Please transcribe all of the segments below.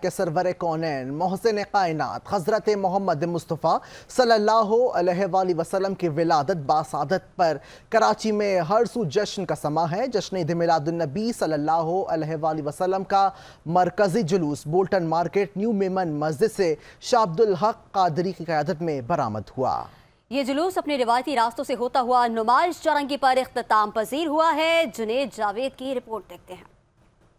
کہ سرور کونین محسن کائنات حضرت محمد مصطفیٰ صلی اللہ علیہ وآلہ وسلم کی ولادت باسعادت پر کراچی میں ہر سو جشن کا سما ہے۔ جشن عید میلاد النبی صلی اللہ علیہ وآلہ وسلم کا مرکزی جلوس بولٹن مارکیٹ نیو میمن مسجد سے شاہ عبدالحق قادری کی قیادت میں برآمد ہوا۔ یہ جلوس اپنے روایتی راستوں سے ہوتا ہوا نمائش چورنگی پر اختتام پذیر ہوا ہے۔ جنید جاوید کی رپورٹ دیکھتے ہیں۔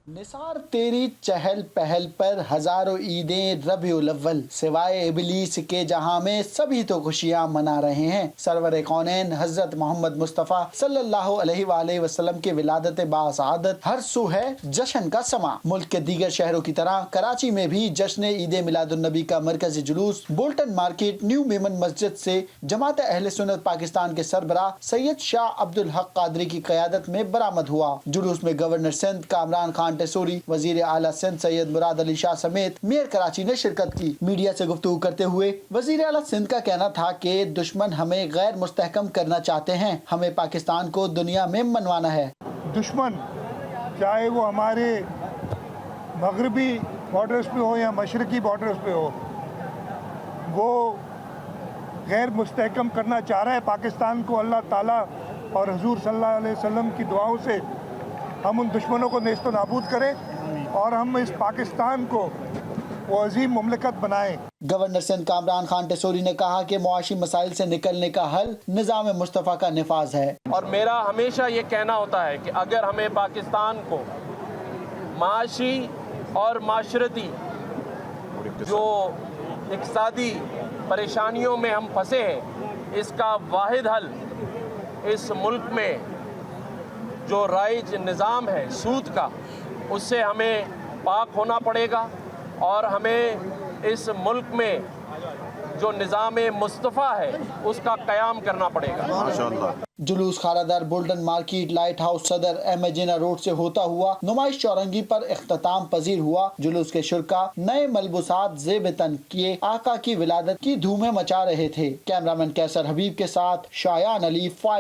نثار تیری چہل پہل پر ہزاروں عیدیں ربیع الاول، سوائے ابلیس کے جہاں میں سبھی تو خوشیاں منا رہے ہیں۔ سرور کونین حضرت محمد مصطفیٰ صلی اللہ علیہ وآلہ وسلم کی ولادت باسعادت ہر سو ہے جشن کا سما۔ ملک کے دیگر شہروں کی طرح کراچی میں بھی جشن عید میلاد النبی کا مرکزی جلوس بولٹن مارکیٹ نیو میمن مسجد سے جماعت اہل سنت پاکستان کے سربراہ سید شاہ عبدالحق قادری کی قیادت میں برآمد ہوا۔ جلوس میں گورنر سندھ کامران خان ٹیسوری، وزیر اعلیٰ سندھ سید مراد علی شاہ سمیت میئر کراچی نے شرکت کی۔ میڈیا سے گفتگو کرتے ہوئے وزیر اعلیٰ سندھ کا کہنا تھا کہ دشمن ہمیں غیر مستحکم کرنا چاہتے ہیں، ہمیں پاکستان کو دنیا میں منوانا ہے۔ دشمن چاہے وہ ہمارے مغربی بارڈرز پہ ہو یا مشرقی بارڈرز پہ ہو، وہ غیر مستحکم کرنا چاہ رہا ہے پاکستان کو۔ اللہ تعالیٰ اور حضور صلی اللہ علیہ وسلم کی دعاؤں سے ہم ان دشمنوں کو نیست و نابود کریں اور ہم اس پاکستان کو وہ عظیم مملکت بنائیں۔ گورنر سندھ کامران خان ٹیسوری نے کہا کہ معاشی مسائل سے نکلنے کا حل نظام مصطفیٰ کا نفاذ ہے۔ اور میرا ہمیشہ یہ کہنا ہوتا ہے کہ اگر ہمیں پاکستان کو معاشی اور معاشرتی جو اقتصادی پریشانیوں میں ہم پھنسے ہیں، اس کا واحد حل اس ملک میں جو رائج نظام ہے سود کا، اس سے ہمیں پاک ہونا پڑے گا اور ہمیں اس ملک میں جو نظام مصطفیٰ ہے اس کا قیام کرنا پڑے گا۔ جلوس خارادار بولٹن مارکیٹ لائٹ ہاؤس صدر احمد جینا روڈ سے ہوتا ہوا نمائش چورنگی پر اختتام پذیر ہوا۔ جلوس کے شرکا نئے ملبوسات زیب تن کیے آقا کی ولادت کی دھومیں مچا رہے تھے۔ کیمرامین کیسر حبیب کے ساتھ شایان علی، 5